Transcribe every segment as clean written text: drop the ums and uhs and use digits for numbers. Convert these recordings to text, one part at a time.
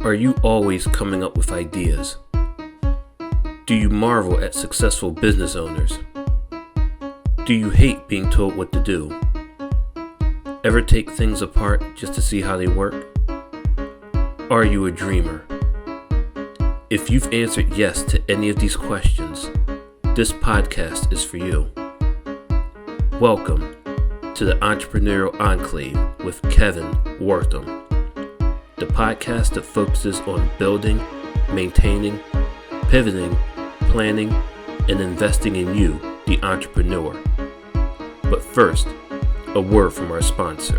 Are you always coming up with ideas? Do you marvel at successful business owners? Do you hate being told what to do? Ever take things apart just to see how they work? Are you a dreamer? If you've answered yes to any of these questions, this podcast is for you. Welcome to the Entrepreneurial Enclave with Kevin Wortham, the podcast that focuses on building, maintaining, pivoting, planning, and investing in you, the entrepreneur. But first, a word from our sponsor.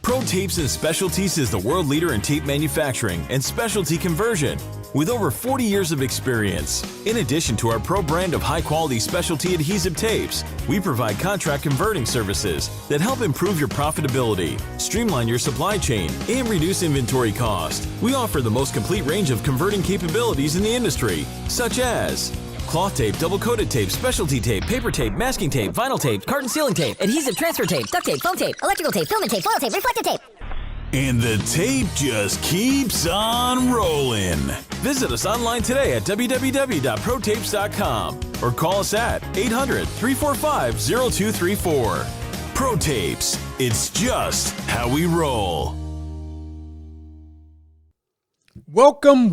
Pro Tapes and Specialties is the world leader in tape manufacturing and specialty conversion with over 40 years of experience. In addition to our pro brand of high-quality specialty adhesive tapes, we provide contract converting services that help improve your profitability, streamline your supply chain, and reduce inventory cost. We offer the most complete range of converting capabilities in the industry, such as cloth tape, double-coated tape, specialty tape, paper tape, masking tape, vinyl tape, carton sealing tape, adhesive transfer tape, duct tape, foam tape, electrical tape, filament tape, foil tape, reflective tape. And the tape just keeps on rolling. Visit us online today at www.protapes.com or call us at 800-345-0234. Pro Tapes, it's just how we roll. Welcome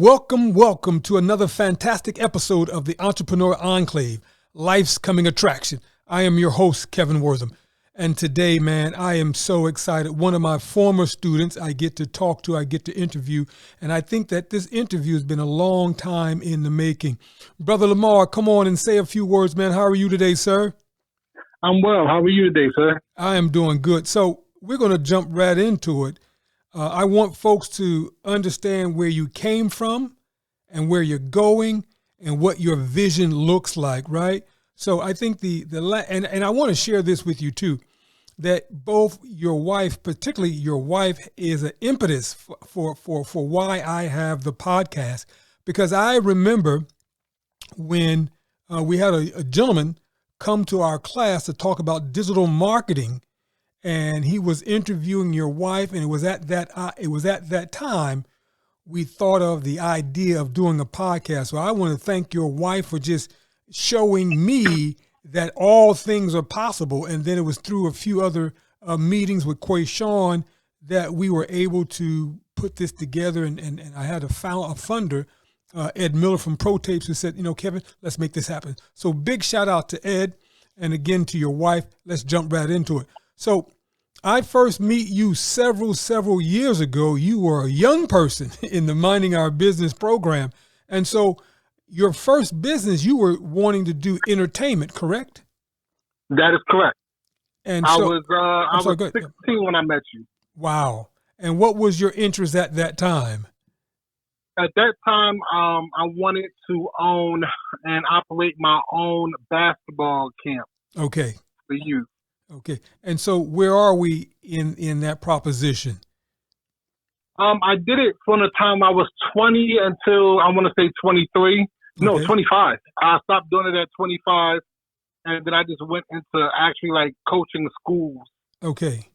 to another fantastic episode of the Entrepreneur Enclave, Life's Coming Attraction. I am your host, Kevin Wortham. And today, man, I am so excited. One of my former students I get to talk to, I get to interview, and I think that this interview has been a long time in the making. Brother LaMar, come on and say a few words, man. How are you today, sir? I'm well. How are you today, sir? I am doing good. So we're going to jump right into it. I want folks to understand where you came from and where you're going and what your vision looks like, right? So I think and I want to share this with you too, that both your wife, particularly your wife, is an impetus for why I have the podcast. Because I remember when we had a gentleman come to our class to talk about digital marketing, and he was interviewing your wife, and it was at that time we thought of the idea of doing a podcast. So I want to thank your wife for just showing me that all things are possible. And then it was through a few other meetings with Quayshawn that we were able to put this together. And I had a funder, Ed Miller from Pro Tapes, who said, Kevin, let's make this happen. So big shout out to Ed. And again, to your wife. Let's jump right into it. So I first meet you several years ago. You were a young person in the Minding Our Business program. And so your first business, you were wanting to do entertainment, correct? That is correct. And I so, was 16 when I met you. Wow. And what was your interest at that time? At that time, I wanted to own and operate my own basketball camp. Okay. For youth. Okay. And so where are we in that proposition? I did it from the time I was 20 until I want to say 23. No, 25. I stopped doing it at 25, and then I just went into actually like coaching schools. Okay.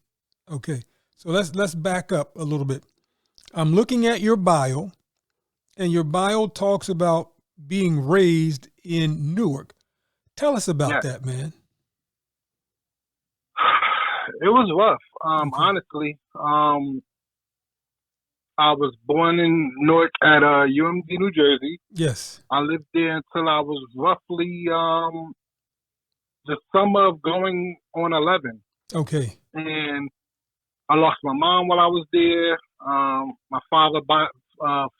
So let's back up a little bit. I'm looking at your bio, and your bio talks about being raised in Newark. Tell us about that, man. It was rough, honestly. I was born in Newark at UMD, New Jersey. Yes. I lived there until I was roughly the summer of going on 11. Okay. And I lost my mom while I was there. My father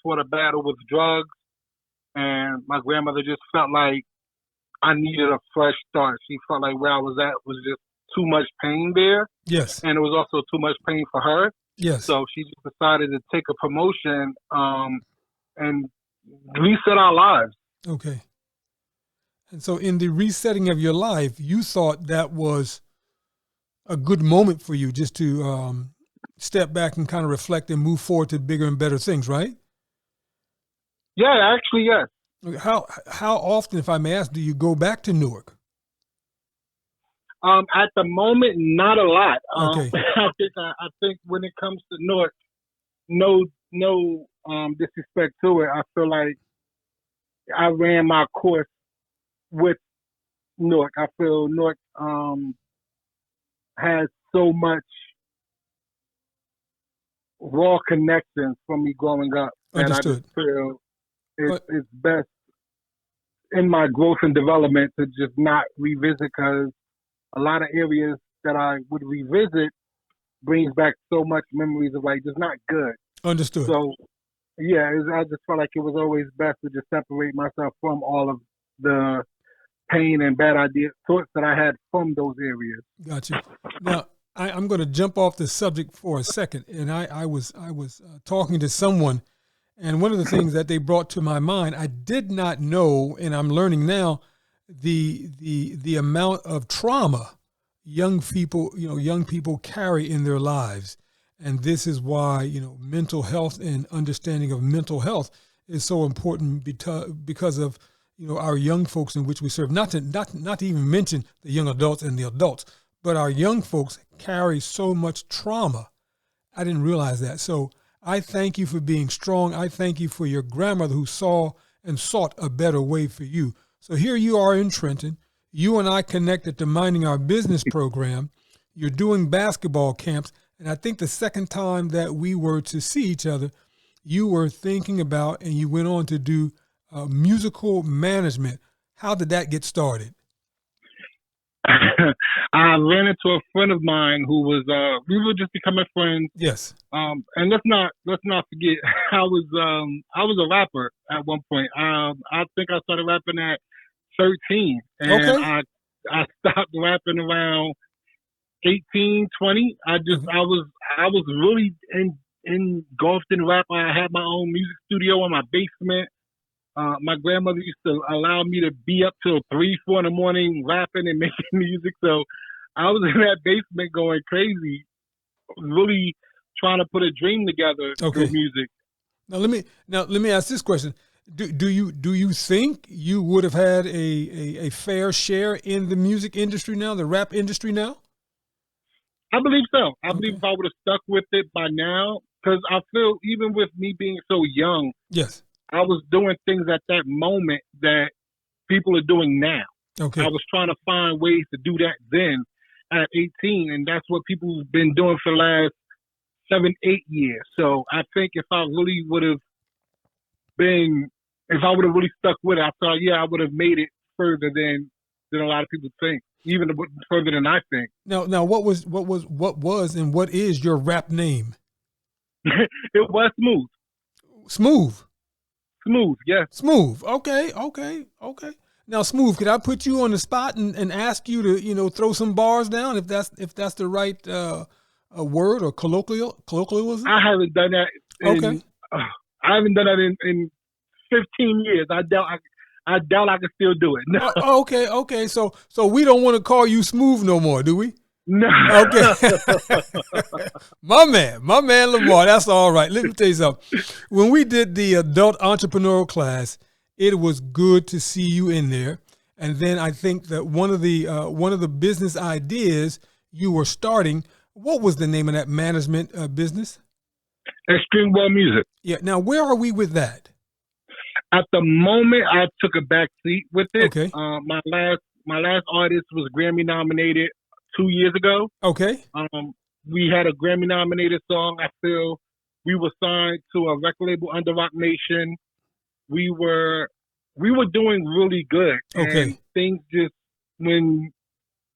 fought a battle with drugs. And my grandmother just felt like I needed a fresh start. She felt like where I was at was just too much pain there. Yes. And it was also too much pain for her. Yes. So she just decided to take a promotion and reset our lives. Okay. And so in the resetting of your life, you thought that was a good moment for you just to step back and kind of reflect and move forward to bigger and better things, right? Yeah, actually, yes. How often, if I may ask, do you go back to Newark? At the moment, not a lot. Okay. I think when it comes to North, no disrespect to it. I feel like I ran my course with North. I feel North has so much raw connections from me growing up that Understood. I just feel it's best in my growth and development to just not revisit, because a lot of areas that I would revisit brings back so much memories of like just not good. Understood. So yeah, I just felt like it was always best to just separate myself from all of the pain and bad thoughts that I had from those areas. Got you. Now, I'm going to jump off the subject for a second, and I was talking to someone, and one of the things that they brought to my mind, I did not know, and I'm learning now, the amount of trauma young people carry in their lives, and this is why mental health and understanding of mental health is so important because of our young folks in which we serve. Not to even mention the young adults and the adults, but our young folks carry so much trauma. I didn't realize that. So I thank you for being strong. I thank you for your grandmother who saw and sought a better way for you. So here you are in Trenton. You and I connected to Minding Our Business program. You're doing basketball camps. And I think the second time that we were to see each other, you were thinking about and you went on to do musical management. How did that get started? I ran into a friend of mine who was we were just becoming friends. Yes. And let's not forget I was a rapper at one point. I think I started rapping at 13, and okay. I stopped rapping around 18, 20. I was really engulfed in rap. I had my own music studio in my basement. My grandmother used to allow me to be up till 3, 4 in the morning rapping and making music. So I was in that basement going crazy, really trying to put a dream together through music. Now let me ask this question. Do you think you would have had a fair share in the music industry now, the rap industry now? I believe so. I believe if I would have stuck with it by now, because I feel even with me being so young, yes, I was doing things at that moment that people are doing now. Okay. I was trying to find ways to do that then at 18, and that's what people have been doing for the last 7, 8 years. So I think if I really would have really stuck with it, I thought, I would have made it further than a lot of people think, even further than I think. Now, what was and what is your rap name? It was Smooth. Smooth, yes. Smooth. Okay. Now, Smooth, could I put you on the spot and ask you to, throw some bars down if that's the right word or colloquialism? I haven't done that. I haven't done that in 15 years. I doubt I can still do it. No. Okay. So we don't want to call you Smooth no more, do we? No. Okay. my man, LaMar, that's all right. Let me tell you something. When we did the adult entrepreneurial class, it was good to see you in there. And then I think that one of the business ideas you were starting, what was the name of that management business? Xtreme Music. Yeah. Now, where are we with that? At the moment, I took a back seat with it. Okay. My last artist was Grammy nominated 2 years ago. Okay. We had a Grammy nominated song. I feel we were signed to a record label under Rock Nation. We were doing really good. Okay. And things just when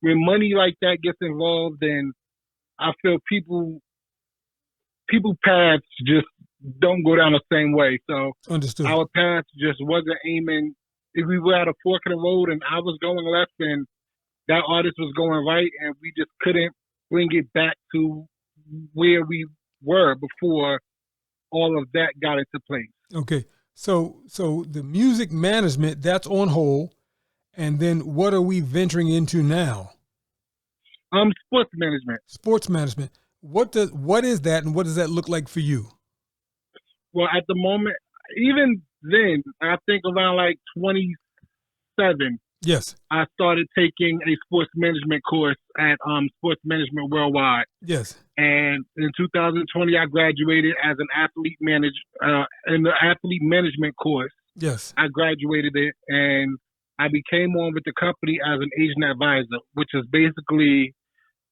money like that gets involved, then I feel people paths just don't go down the same way. So understood. Our path just wasn't aiming. If we were at a fork in the road and I was going left and that artist was going right, and we just couldn't bring it back to where we were before all of that got into place. Okay. So the music management, that's on hold. And then what are we venturing into now? Sports management. Sports management. What is that, and what does that look like for you? Well, at the moment, even then, I think around like 27, Yes. I started taking a sports management course at Sports Management Worldwide. Yes. And in 2020, I graduated as an in the athlete management course. Yes. I graduated it, and I became on with the company as an agent advisor, which is basically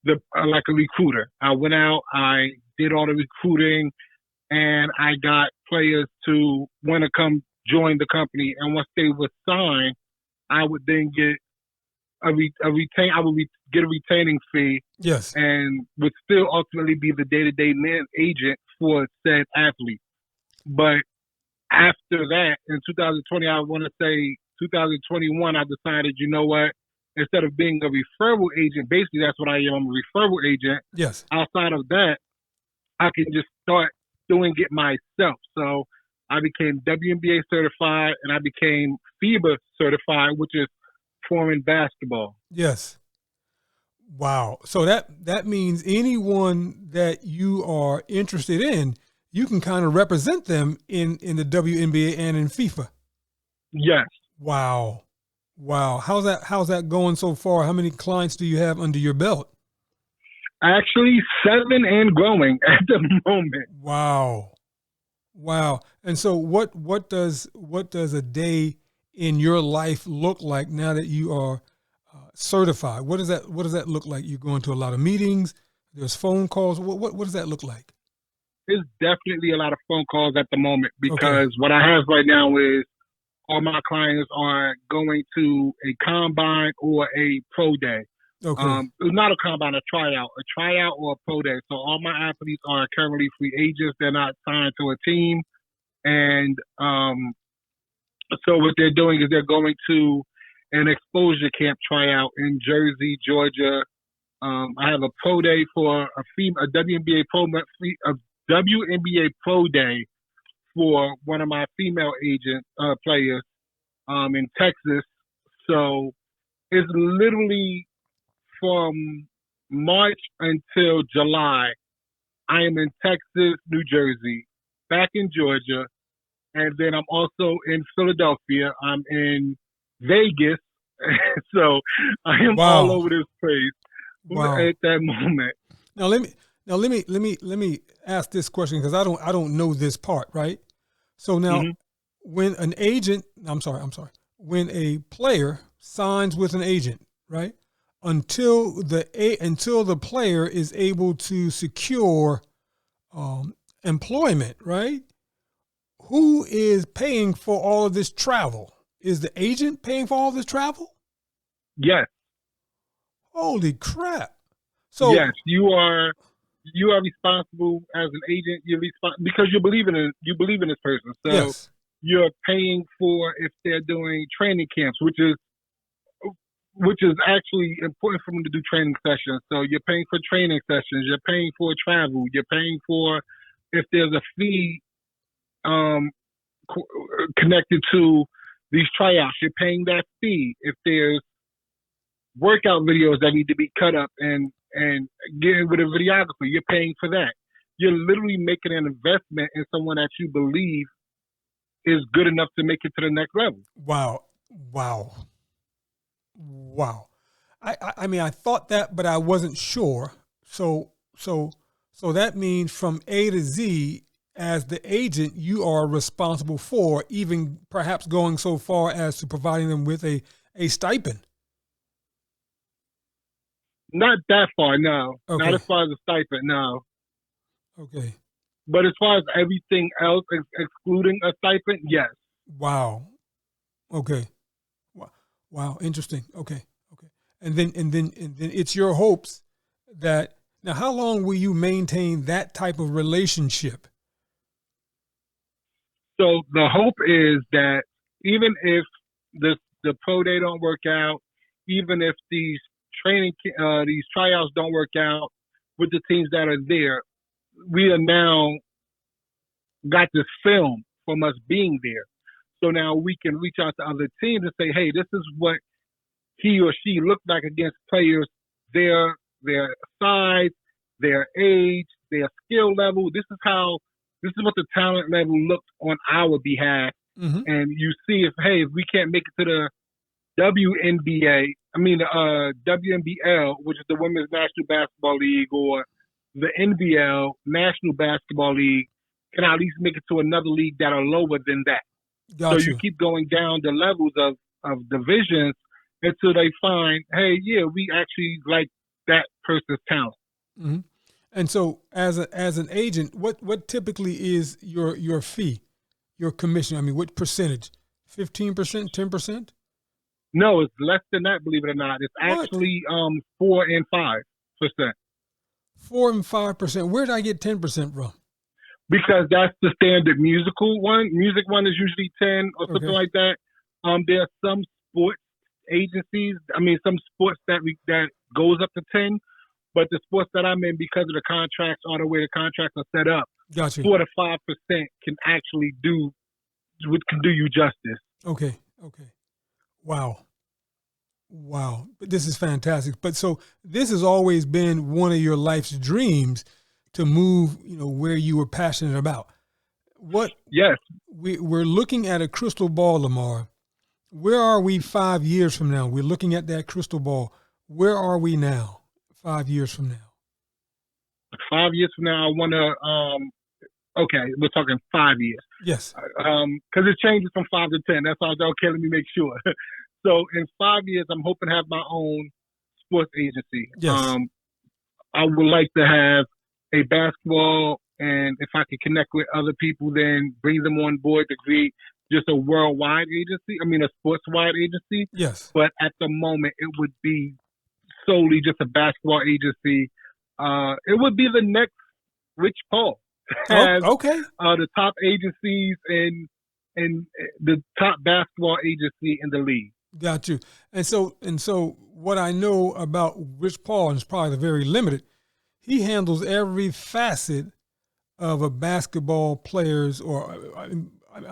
like a recruiter. I went out, I did all the recruiting, and I got players to want to come join the company. And once they were signed, I would then get I would get a retaining fee. Yes. And would still ultimately be the day-to-day agent for said athlete. But after that, in 2020, I want to say 2021, I decided, you know what? Instead of being a referral agent, basically that's what I am. I'm a referral agent. Yes. Outside of that, I can just start doing it myself. So I became WNBA certified, and I became FIBA certified, which is foreign basketball. Yes. Wow. So that means anyone that you are interested in, you can kind of represent them in the WNBA and in FIFA. Yes. Wow. Wow. How's that going so far? How many clients do you have under your belt? Actually, 7 and growing at the moment. Wow. Wow. And so what does a day in your life look like now that you are certified? What does that look like? You go into a lot of meetings, there's phone calls. What does that look like? There's definitely a lot of phone calls at the moment because what I have right now is all my clients are going to a combine or a pro day. Okay. Not a combine, a tryout or a pro day. So all my athletes are currently free agents. They're not signed to a team. And so what they're doing is they're going to an exposure camp tryout in Jersey, Georgia. I have a pro day for a WNBA pro day for one of my female agent players in Texas. So it's literally from March until July. I am in Texas, New Jersey, back in Georgia, and then I'm also in Philadelphia. I'm in Vegas. So I am all over this place at that moment. Now let me ask this question because I don't know this part, right? So now when a player signs with an agent, right? Until the player is able to secure employment, right? Who is paying for all of this travel? Is the agent paying for all this travel? Yes. Holy crap! So yes, you are responsible as an agent. You're responsible because you believe in this person. So yes. You're paying for if they're doing training camps, which is actually important for them to do training sessions. So you're paying for training sessions. You're paying for travel. You're paying for if there's a fee connected to these tryouts. You're paying that fee. If there's workout videos that need to be cut up and getting with a videographer, you're paying for that. You're literally making an investment in someone that you believe is good enough to make it to the next level. Wow. I mean, I thought that, but I wasn't sure. So that means from A to Z, as the agent, you are responsible for, even perhaps going so far as to providing them with a stipend. Not that far, no. Okay. Not as far as a stipend, no. Okay. But as far as everything else, excluding a stipend, yes. Wow. Okay. Wow. Interesting. Okay. And then it's your hopes that now, how long will you maintain that type of relationship? So the hope is that even if the pro day don't work out, even if these tryouts don't work out with the teams that are there, we are now got this film from us being there. So now we can reach out to other teams and say, hey, this is what he or she looked like against players, their size, their age, their skill level. This is what the talent level looked on our behalf. Mm-hmm. And you see if we can't make it to WNBL, which is the Women's National Basketball League, or the NBL, National Basketball League, can at least make it to another league that are lower than that. Got So you keep going down the levels of divisions until they find, hey, yeah, we actually like that person's talent. Mm-hmm. And so, as an agent, what typically is your fee, your commission? I mean, what percentage? 15%, 10%? No, it's less than that. Believe it or not, it's actually 4 and 5%. 4 and 5%. Where did I get 10% from? Because that's the standard musical one. Music one is usually 10 or something like that. There are some sports agencies. I mean, some sports that goes up to 10. But the sports that I'm in, because of the contracts or the way the contracts are set up, 4 to 5% can actually do you justice. Okay. Wow. But this is fantastic. But so this has always been one of your life's dreams, to move, where you were passionate about. Yes. We're looking at a crystal ball, LaMar. Where are we 5 years from now? We're looking at that crystal ball. Where are we now, 5 years from now? 5 years from now, I want to, okay, we're talking 5 years. Yes. Because it changes from 5 to 10. That's all. Okay, let me make sure. So in 5 years, I'm hoping to have my own sports agency. Yes. I would like to have a basketball, and if I could connect with other people, then bring them on board to create just a worldwide agency. I mean, a sports-wide agency. Yes. But at the moment, it would be solely just a basketball agency. It would be the next Rich Paul. Okay. The top agencies and the top basketball agency in the league. Got you. And so what I know about Rich Paul, and it's probably very limited, he handles every facet of a basketball player's, or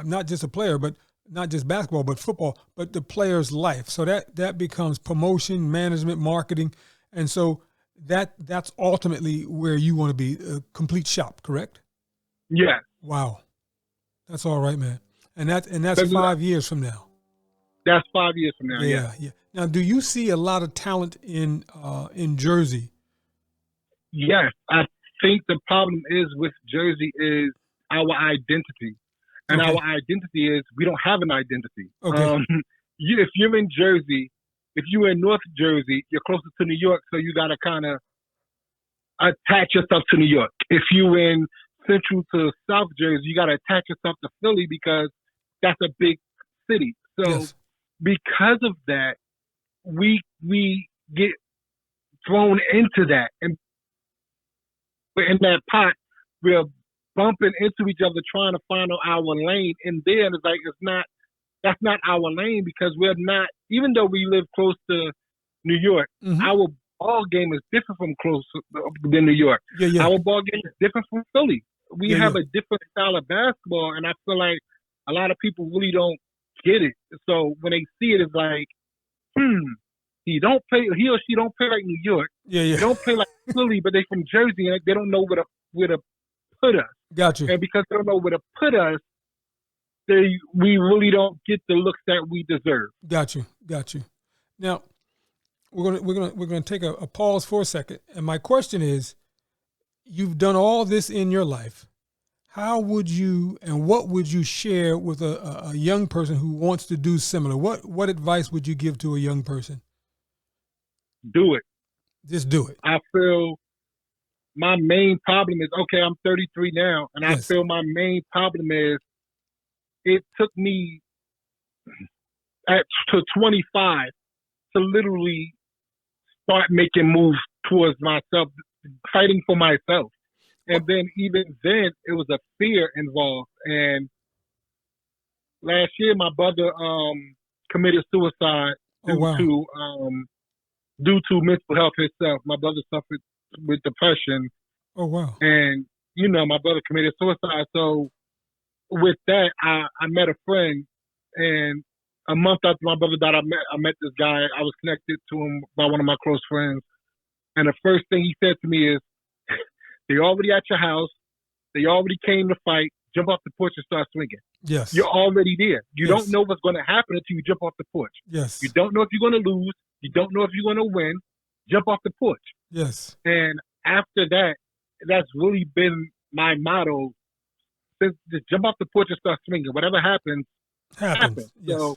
not just a player, but not just basketball, but football, but the player's life. So that becomes promotion, management, marketing. And so that's ultimately where you want to be, a complete shop, correct? Yeah. Wow. That's all right, man. And that's 5 years from now. That's 5 years from now. Yeah. Now, do you see a lot of talent in Jersey? Yes, I think the problem is with Jersey is our identity, and our identity is we don't have an identity. Okay. If you're in Jersey, if you're in North Jersey, you're closer to New York, so you got to kind of attach yourself to New York. If you're in Central to South Jersey, you got to attach yourself to Philly because that's a big city. So because of that, we get thrown into that, and in that pot, we're bumping into each other, trying to find our lane. And then it's like, that's not our lane, because we're not, even though we live close to New York, our ball game is different from close than New York. Our ball game is different from Philly. We have a different style of basketball, and I feel like a lot of people really don't get it. So when they see it, it's like, he or she don't play like New York. They don't play like Philly, but they from Jersey, and they don't know where to put us. Got you. And because they don't know where to put us, we really don't get the looks that we deserve. Got you. Now, we're gonna take a pause for a second, and my question is, you've done all this in your life. How would you, and what would you share with a young person who wants to do similar? What advice would you give to a young person? Do it. Just do it. I feel my main problem is, okay, I'm 33 now, and I feel my main problem is it took me to 25 to literally start making moves towards myself, fighting for myself. And then even then, it was a fear involved. And last year, my brother committed suicide due to mental health himself. My brother suffered with depression. Oh, wow. And, my brother committed suicide. So with that, I met a friend, and a month after my brother died, I met this guy. I was connected to him by one of my close friends. And the first thing he said to me is, they already at your house. They already came to fight. Jump off the porch and start swinging. Yes. You're already there. You Yes. don't know what's going to happen until you jump off the porch. Yes. You don't know if you're going to lose. You don't know if you're going to win. Jump off the porch. Yes. And after that, that's really been my motto. Since just jump off the porch and start swinging. Whatever happens. Happens. Yes. So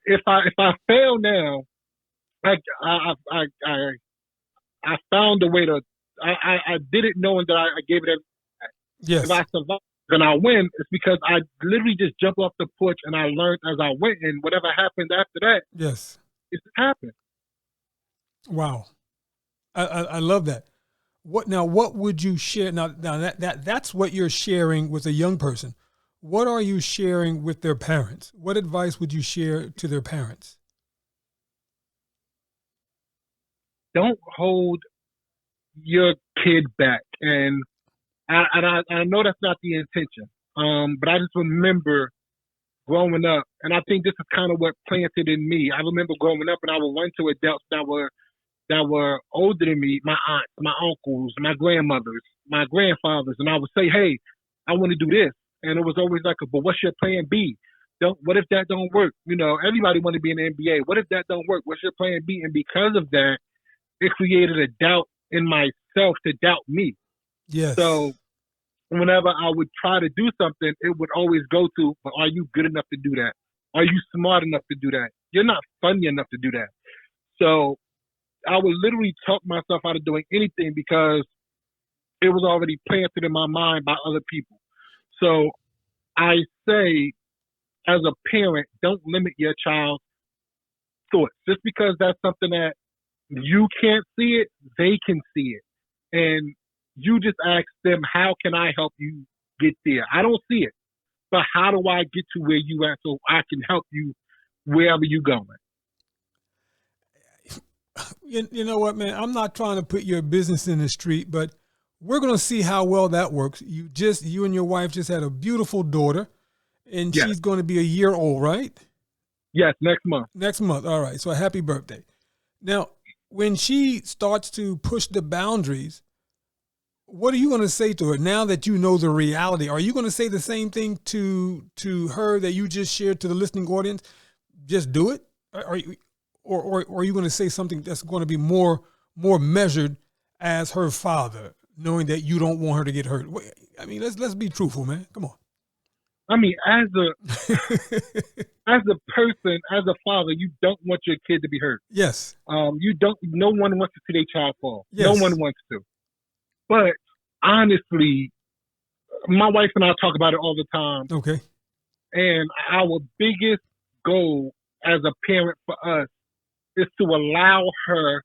if I fail now, I found a way to. I did it knowing that I gave it everything. Yes. If I survive and I win, it's because I literally just jumped off the porch and I learned as I went, and whatever happened after that, Yes. it happened. Wow. I love that. What would you share? Now that's what you're sharing with a young person. What are you sharing with their parents? What advice would you share to their parents? Don't hold your kid back. And I know that's not the intention. But I just remember growing up, and I think this is kind of what planted in me. I remember growing up, and I would run to adults that were older than me, my aunts, my uncles, my grandmothers, my grandfathers, and I would say, "Hey, I want to do this," and it was always like, "But what's your plan B? What if that don't work? You know, everybody want to be in the NBA. What if that don't work? What's your plan B?" And because of that, it created a doubt in myself to doubt me. Yes. So whenever I would try to do something, it would always go to, "But are you good enough to do that? Are you smart enough to do that? You're not funny enough to do that." So I would literally talk myself out of doing anything because it was already planted in my mind by other people. So I say, as a parent, don't limit your child's thoughts. Just because that's something that you can't see it, they can see it. And you just ask them, how can I help you get there? I don't see it, but how do I get to where you at so I can help you wherever you're going? You know what, man? I'm not trying to put your business in the street, but we're going to see how well that works. You and your wife just had a beautiful daughter, and Yes. she's going to be a year old, right? Yes, next month. Next month. All right. So happy birthday. Now, when she starts to push the boundaries, what are you going to say to her now that you know the reality? Are you going to say the same thing to her that you just shared to the listening audience? Just do it? Or are you going to say something that's going to be more measured as her father, knowing that you don't want her to get hurt? I mean, let's be truthful, man. Come on. I mean, as a person, as a father, you don't want your kid to be hurt. Yes. You don't. No one wants to see their child fall. Yes. No one wants to. But honestly, my wife and I talk about it all the time. Okay. And our biggest goal as a parent for us is to allow her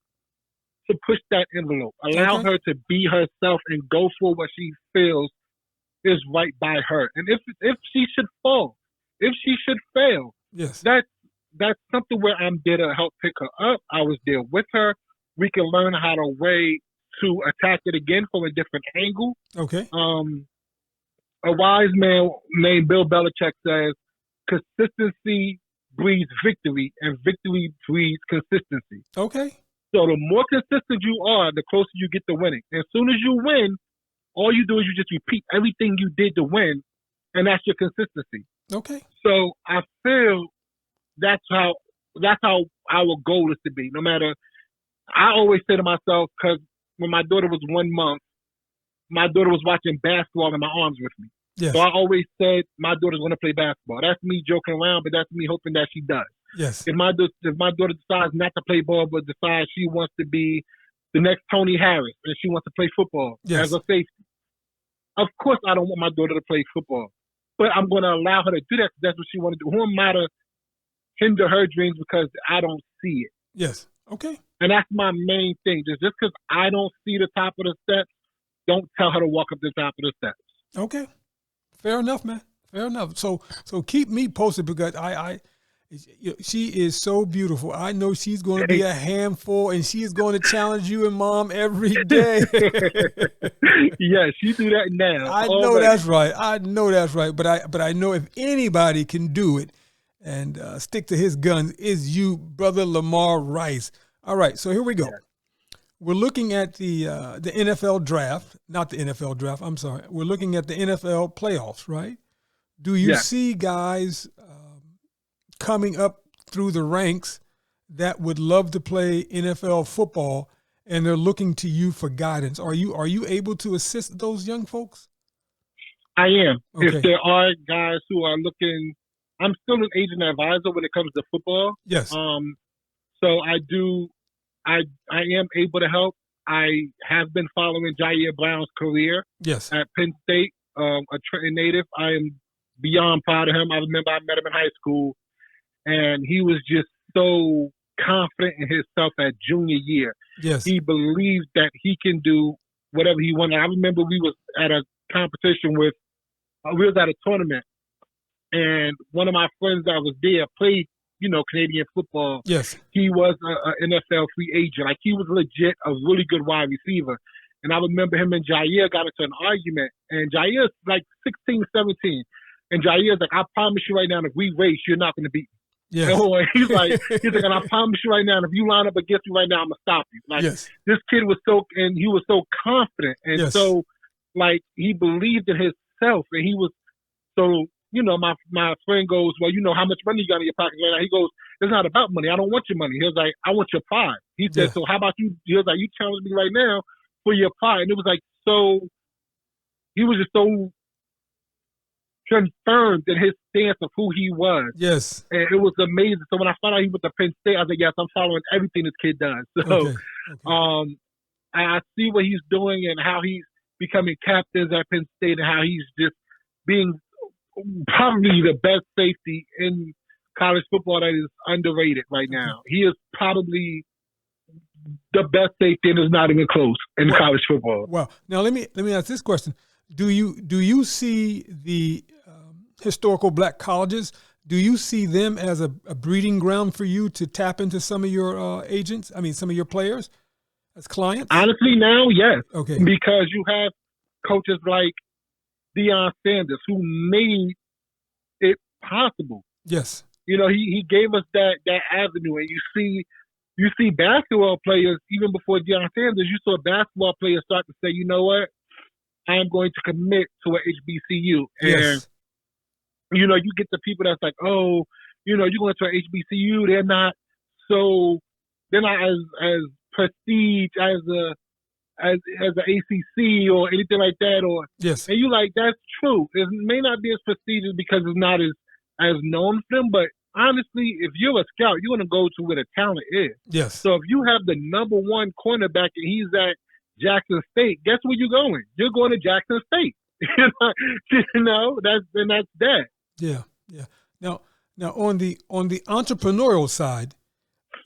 to push that envelope, allow Okay. her to be herself and go for what she feels is right by her. And if she should fall, if she should fail, Yes. that's something where I'm there to help pick her up. I was there with her. We can learn how to way to attack it again from a different angle. Okay. A wise man named Bill Belichick says, consistency breeds victory, and victory breeds consistency. Okay. So the more consistent you are, the closer you get to winning. As soon as you win, all you do is you just repeat everything you did to win, and that's your consistency. Okay. So I feel that's how our goal is to be. No matter, I always say to myself, because when my daughter was 1 month, my daughter was watching basketball in my arms with me. Yes. So I always said my daughter's going to play basketball. That's me joking around, but that's me hoping that she does. Yes. If my daughter decides not to play ball, but decides she wants to be the next Tony Harris and she wants to play football Yes. as a safety, of course I don't want my daughter to play football, but I'm going to allow her to do that because that's what she wants to do. Who am I to hinder her dreams because I don't see it? Yes. Okay. And that's my main thing. Just because I don't see the top of the steps, don't tell her to walk up the top of the steps. Okay. Fair enough, man. Fair enough. So keep me posted because she is so beautiful. I know she's going to be a handful, and she is going to challenge you and Mom every day. Yeah, she do that now. I know that's right. I know that's right. But I know if anybody can do it and stick to his guns, is you, brother LaMar Rice. All right. So here we go. We're looking at the NFL draft, not the NFL draft. I'm sorry. We're looking at the NFL playoffs, right? Do you Yeah. see guys coming up through the ranks that would love to play NFL football, and they're looking to you for guidance? Are you able to assist those young folks? I am. Okay. If there are guys who are looking, I'm still an agent advisor when it comes to football. Yes. So I am able to help. I have been following Jair Brown's career Yes. at Penn State, a Trenton native. I am beyond proud of him. I remember I met him in high school, and he was just so confident in himself at junior year. Yes. He believed that he can do whatever he wanted. I remember we was at a competition we was at a tournament, and one of my friends that was there played, Canadian football. Yes. He was an NFL free agent. Like, he was legit a really good wide receiver. And I remember him and Jair got into an argument, and Jair's like 16, 17. And Jair's like, I promise you right now, if we race, you're not going to beat me. Yes. And he's like, and I promise you right now, if you line up against me right now, I'm going to stop you. Like, Yes. this kid was he was so confident. And Yes. so, like, he believed in himself. And he was, so, my friend goes, well, how much money you got in your pocket right now? He goes, it's not about money. I don't want your money. He was like, I want your pride. He said, Yeah. so how about you? He was like, you challenge me right now for your pride. And it was like, so, he was just so confirmed in his stance of who he was. Yes. And it was amazing. So when I found out he was at Penn State, I was like, yes, I'm following everything this kid does. So, Okay. I see what he's doing and how he's becoming captains at Penn State and how he's just being probably the best safety in college football that is underrated right now. He is probably the best safety, and is not even close in college football. Well, now let me ask this question: Do you see the historical black colleges? Do you see them as a breeding ground for you to tap into some of your agents? I mean, some of your players as clients? Honestly, now, yes. Okay. Because you have coaches like Deion Sanders who made it possible. Yes. He gave us that avenue, and you see basketball players, even before Deion Sanders, you saw basketball players start to say, you know what, I'm going to commit to an HBCU. Yes. And, you get the people that's like, oh, you're going to an HBCU, they're not as prestige as an ACC or anything like that. Or Yes. And you like, that's true. It may not be as prestigious because it's not as known for them, but honestly, if you're a scout, you're going to go to where the talent is. Yes. So if you have the number one cornerback and he's at Jackson State, guess where you're going? You're going to Jackson State. That's that. Yeah. Yeah. Now on the entrepreneurial side,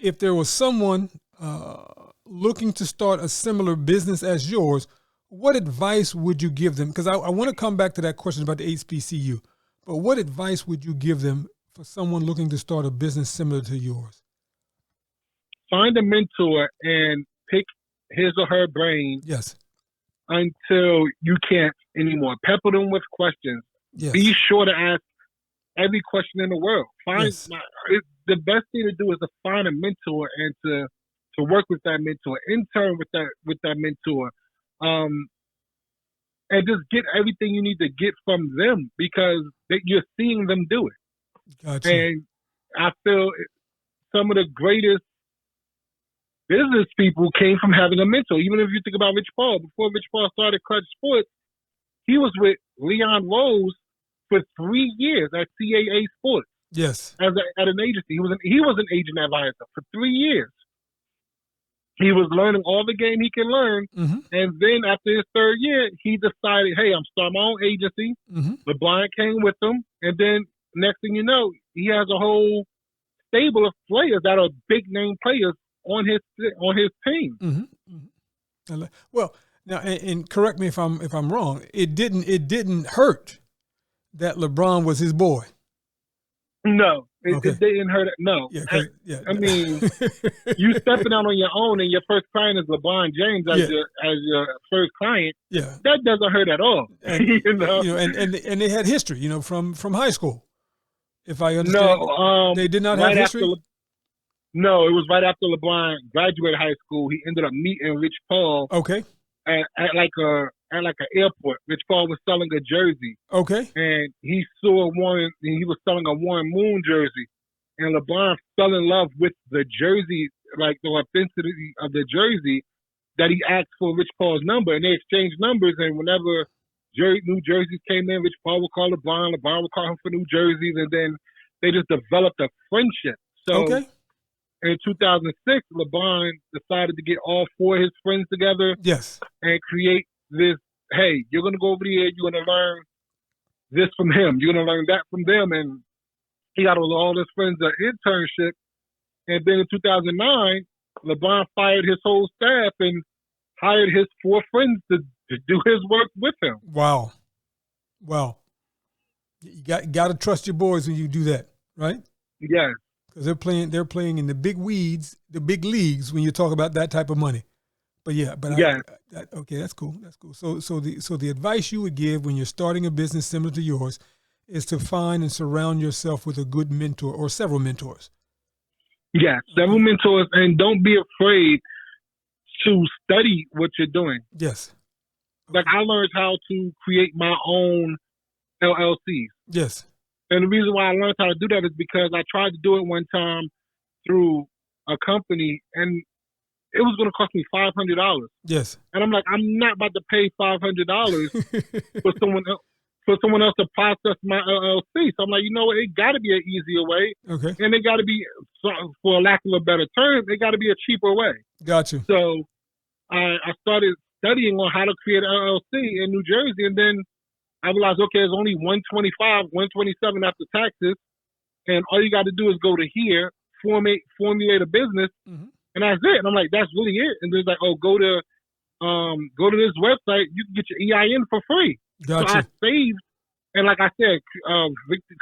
if there was someone looking to start a similar business as yours, what advice would you give them? Because I want to come back to that question about the HBCU, but what advice would you give them for someone looking to start a business similar to yours? Find a mentor and pick his or her brain. Yes. Until you can't anymore. Pepper them with questions. Yes. Be sure to ask every question in the world. The best thing to do is to find a mentor and to work with that mentor, intern with that mentor, and just get everything you need to get from them because you're seeing them do it. Gotcha. And I feel some of the greatest business people came from having a mentor. Even if you think about Rich Paul, before Rich Paul started Clutch Sports, he was with Leon Rose for 3 years at CAA Sports. Yes. At an agency. He was an agent advisor for 3 years. He was learning all the game he can learn. Mm-hmm. And then after his third year, he decided, hey, I'm starting my own agency. Mm-hmm. LeBron came with him. And then next thing you know, he has a whole stable of players that are big name players on his team. Mm-hmm. Mm-hmm. Well, now, and correct me if I'm wrong. It didn't hurt that LeBron was his boy. No, it didn't hurt. No, yeah. I mean, you stepping out on your own, and your first client is LeBron James as your first client. Yeah, that doesn't hurt at all. And, and they had history, from high school. If I understand, no, they did not have history. No, it was right after LeBron graduated high school. He ended up meeting Rich Paul. Okay. At like a at like an airport. Rich Paul was selling a jersey, Okay. and he was selling a Warren Moon jersey, and LeBron fell in love with the jersey, like the authenticity of the jersey, that he asked for Rich Paul's number, and they exchanged numbers. And whenever new jerseys came in, Rich Paul would call LeBron would call him for new jerseys, and then they just developed a friendship. So Okay. in 2006, LeBron decided to get all four of his friends together Yes. and create this, hey, you're going to go over here, you're going to learn this from him, you're going to learn that from them. And he got all his friends an internship. And then in 2009, LeBron fired his whole staff and hired his four friends to do his work with him. Wow. Wow. You got to trust your boys when you do that, right? Yes. Because they're playing in the big weeds, the big leagues when you talk about that type of money. But yeah, Yeah. Okay, that's cool. That's cool. So the advice you would give when you're starting a business similar to yours is to find and surround yourself with a good mentor or several mentors. Yeah, several mentors, and don't be afraid to study what you're doing. Yes. Like I learned how to create my own LLCs. Yes. And the reason why I learned how to do that is because I tried to do it one time through a company, and it was going to cost me $500. Yes. And I'm like, I'm not about to pay $500 for someone else to process my LLC. So I'm like, you know what? It got to be an easier way, Okay. and it got to be, for lack of a better term, it got to be a cheaper way. Got you. So I started studying on how to create an LLC in New Jersey, and then I realized, okay, it's only $125, $127 after taxes, and all you got to do is go to here, formulate a business, and that's it. And I'm like, that's really it. And they're like, oh, go to this website, you can get your EIN for free. Got So you. I saved, and like I said,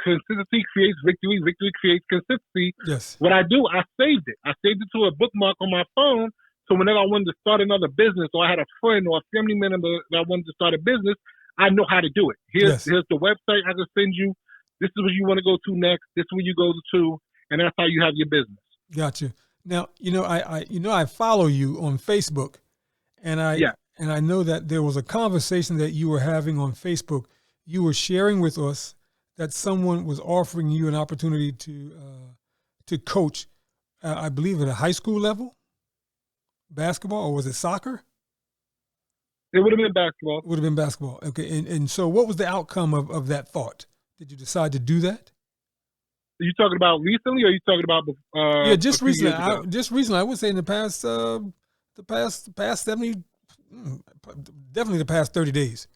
consistency creates victory, victory creates consistency. Yes. What I do, I saved it. I saved it to a bookmark on my phone, so whenever I wanted to start another business, or I had a friend or a family member that wanted to start a business, I know how to do it. Here's the website I can send you. This is what you want to go to next. This is where you go to, and that's how you have your business. Got you. Now, I follow you on Facebook, and I know that there was a conversation that you were having on Facebook. You were sharing with us that someone was offering you an opportunity to coach, I believe at a high school level, basketball, or was it soccer? It would have been basketball. It would have been basketball. Okay. And so what was the outcome of that thought? Did you decide to do that? Are you talking about recently, or are you talking about just recently? I would say in the past 70, definitely the past 30 days.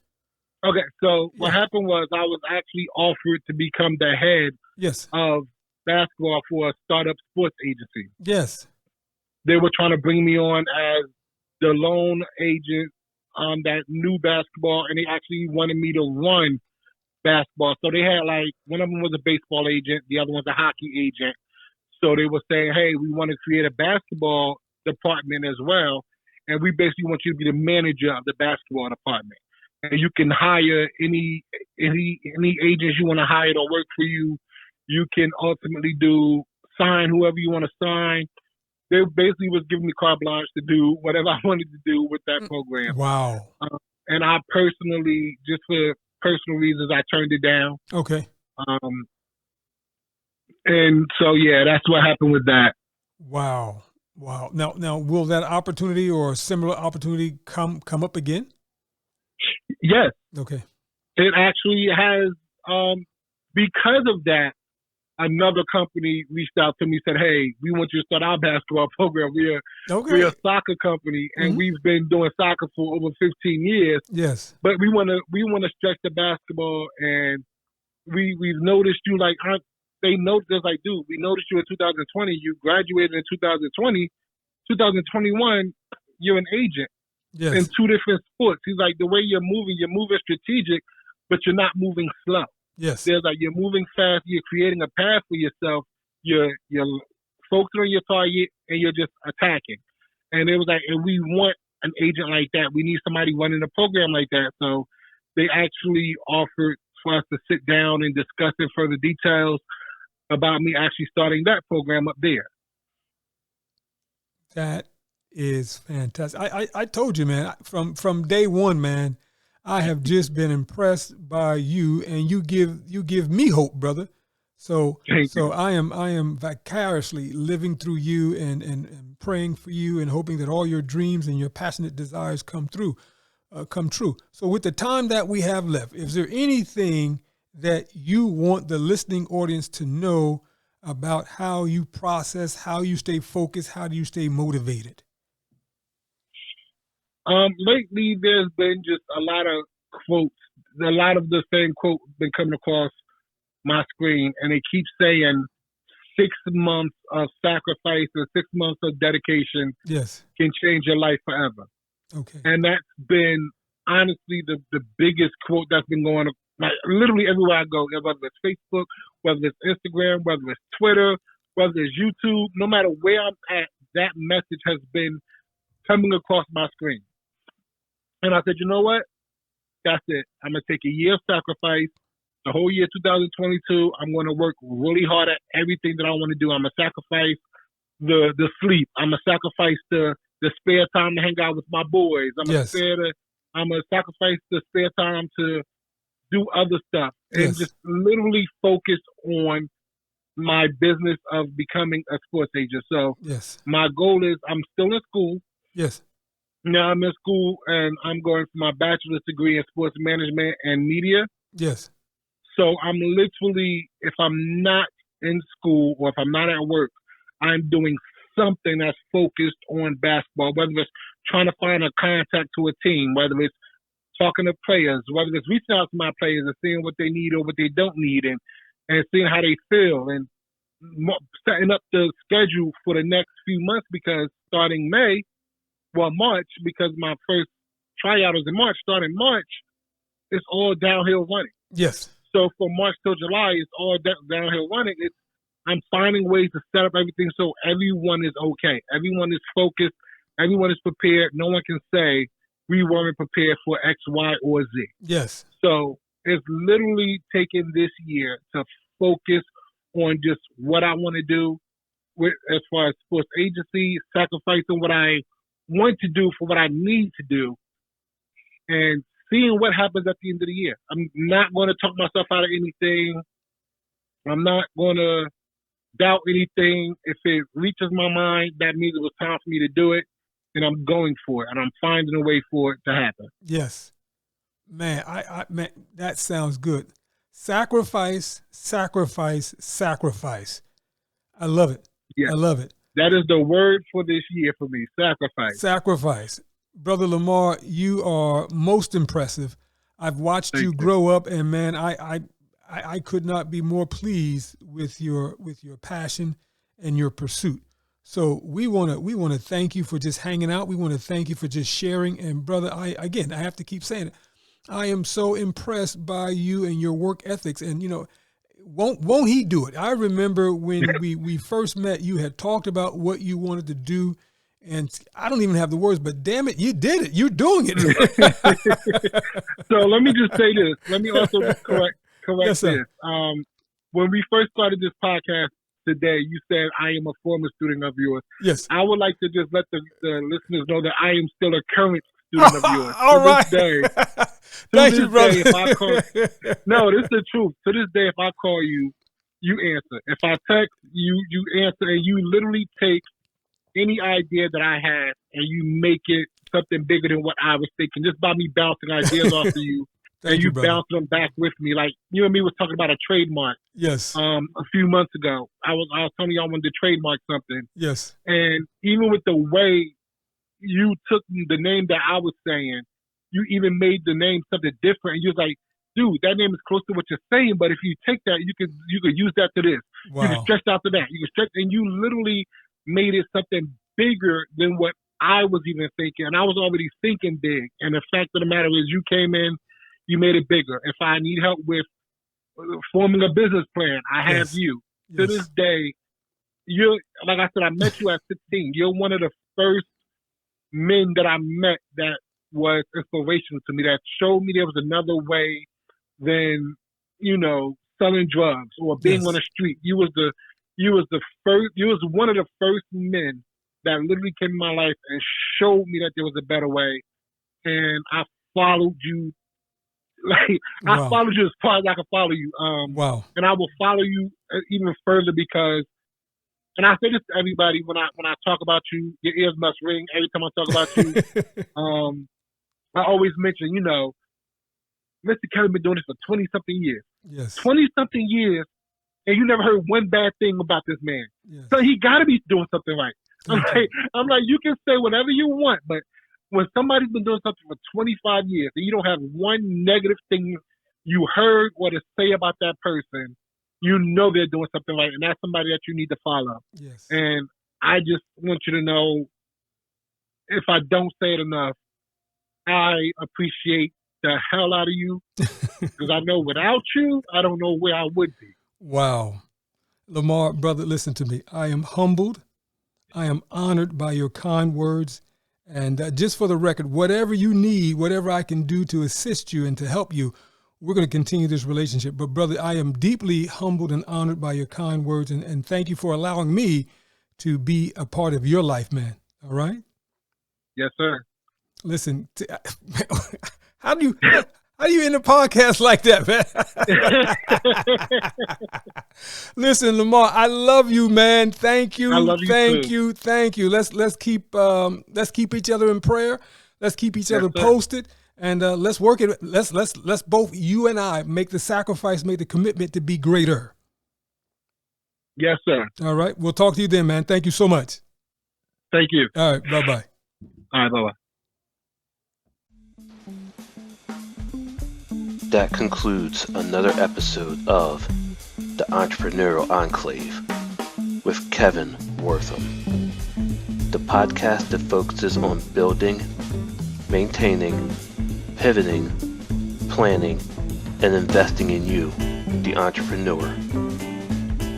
Okay, so what happened was I was actually offered to become the head of basketball for a startup sports agency. Yes. They were trying to bring me on as the loan agent on that new basketball, and they actually wanted me to run basketball. So they had, like, one of them was a baseball agent, the other one's a hockey agent. So they were saying, hey, we want to create a basketball department as well, and we basically want you to be the manager of the basketball department. And you can hire any agents you want to hire to work for you. You can ultimately sign whoever you want to sign. They basically was giving me carte blanche to do whatever I wanted to do with that program. Wow. And I personally, just for personal reasons, I turned it down. Okay. And so, yeah, that's what happened with that. Wow. Now, will that opportunity or a similar opportunity come up again? Yes. Okay. It actually has, because of that, another company reached out to me and said, hey, we want you to start our basketball program. We're a soccer company, and we've been doing soccer for over 15 years. Yes. But we want to stretch the basketball, and we've noticed you, like, they noticed, like, dude, we noticed you in 2020. You graduated in 2020. 2021, you're an agent. Yes. In two different sports. He's like, the way you're moving strategic, but you're not moving slow. Yes. There's like, you're moving fast, you're creating a path for yourself, you're focusing on your target, and you're just attacking. And it was like, and we want an agent like that. We need somebody running a program like that. So they actually offered for us to sit down and discuss in further details about me actually starting that program up there. That is fantastic. I told you, man, from day one, man, I have just been impressed by you, and you give me hope, brother. So I am vicariously living through you and praying for you and hoping that all your dreams and your passionate desires come true. So with the time that we have left, is there anything that you want the listening audience to know about how you process, how you stay focused, how do you stay motivated? Lately, there's been just a lot of quotes. A lot of the same quotes been coming across my screen, and they keep saying 6 months of sacrifice or 6 months of dedication can change your life forever. Okay. And that's been honestly the biggest quote that's been going on, like literally everywhere I go, whether it's Facebook, whether it's Instagram, whether it's Twitter, whether it's YouTube, no matter where I'm at, that message has been coming across my screen. And I said, you know what? That's it. I'm going to take a year of sacrifice. The whole year 2022, I'm going to work really hard at everything that I want to do. I'm going to sacrifice the sleep. I'm going to sacrifice the spare time to hang out with my boys. I'm going to sacrifice the spare time to do other stuff and just literally focus on my business of becoming a sports agent. So my goal is I'm still in school. Yes. Now I'm in school and I'm going for my bachelor's degree in sports management and media. Yes. So I'm literally, if I'm not in school or if I'm not at work, I'm doing something that's focused on basketball, whether it's trying to find a contact to a team, whether it's talking to players, whether it's reaching out to my players and seeing what they need or what they don't need and seeing how they feel and setting up the schedule for the next few months because starting March, because my first tryout is in March, starting March, it's all downhill running. Yes. So from March till July, it's all downhill running. I'm finding ways to set up everything so everyone is okay. Everyone is focused. Everyone is prepared. No one can say we weren't prepared for X, Y, or Z. Yes. So it's literally taking this year to focus on just what I want to do as far as sports agency, sacrificing what I want to do for what I need to do, and seeing what happens at the end of the year. I'm not going to talk myself out of anything. I'm not going to doubt anything. If it reaches my mind, that means it was time for me to do it, and I'm going for it, and I'm finding a way for it to happen. Yes. Man, man, that sounds good. Sacrifice, sacrifice, sacrifice. I love it. Yes. I love it. That is the word for this year for me, sacrifice. Sacrifice. Brother LaMar, you are most impressive. I've watched you grow up, and man, I could not be more pleased with your passion and your pursuit. So we want to thank you for just hanging out. We want to thank you for just sharing. And brother, I have to keep saying it. I am so impressed by you and your work ethics. And won't he do it? I remember when we first met, you had talked about what you wanted to do. And I don't even have the words, but damn it, you did it. You're doing it. So let me just say this. Let me also correct yes, this. When we first started this podcast today, you said I am a former student of yours. Yes. I would like to just let the listeners know that I am still a current student of yours. All right. Thank you, brother. No, this is the truth. To this day, if I call you, you answer. If I text, you answer, and you literally take any idea that I had and you make it something bigger than what I was thinking, just by me bouncing ideas off of you. And you bounce them back with me. Like you and me was talking about a trademark. Yes. A few months ago, I was telling you I wanted to trademark something. Yes. And even with the way you took the name that I was saying, you even made the name something different. And you was like, dude, that name is close to what you're saying, but if you take that, you could use that to this. Wow. You can stretch out to that. You can stretch, and you literally made it something bigger than what I was even thinking. And I was already thinking big. And the fact of the matter is, you came in, you made it bigger. If I need help with forming a business plan, I have you. Yes. To this day, you're, like I said, I met you at 16. You're one of the first men that I met that was inspirational to me, that showed me there was another way than, selling drugs or being on the street. You was one of the first men that literally came in my life and showed me that there was a better way. And I followed you Like, Wow. I followed you as far as I can follow you. Wow. And I will follow you even further because, and I say this to everybody when I talk about you, your ears must ring every time I talk about you. I always mention, you know, Mr. Kelly been doing this for 20-something years. Yes. 20-something years, and you never heard one bad thing about this man. Yes. So he got to be doing something right. I'm like, you can say whatever you want, but when somebody's been doing something for 25 years and you don't have one negative thing you heard or to say about that person, you know they're doing something right, and that's somebody that you need to follow. Yes. And I just want you to know, if I don't say it enough, I appreciate the hell out of you because I know without you, I don't know where I would be. Wow. LaMar, brother, listen to me. I am humbled. I am honored by your kind words. And just for the record, whatever you need, whatever I can do to assist you and to help you, we're going to continue this relationship. But brother, I am deeply humbled and honored by your kind words. And thank you for allowing me to be a part of your life, man. All right? Yes, sir. Listen, how do you end a podcast like that, man? Listen, LaMar, I love you, man. Thank you. I love you thank too. you. Thank you. Let's keep each other in prayer. Let's keep each other sir. posted, and let's work it. Let's both, you and I, make the sacrifice, make the commitment to be greater. Yes, sir. All right. We'll talk to you then, man. Thank you so much. Thank you. All right. Bye-bye. All right, bye-bye. That concludes another episode of The Entrepreneurial Enclave with Kevin Wortham, the podcast that focuses on building, maintaining, pivoting, planning, and investing in you, the entrepreneur.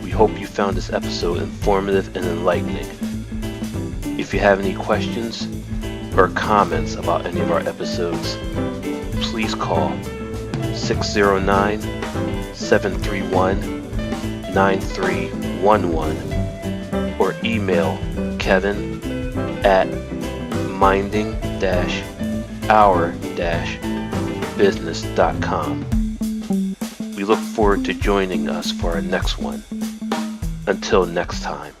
We hope you found this episode informative and enlightening. If you have any questions or comments about any of our episodes, please call 609-731-9311 or email kevin@minding-our-business.com. We look forward to joining us for our next one. Until next time.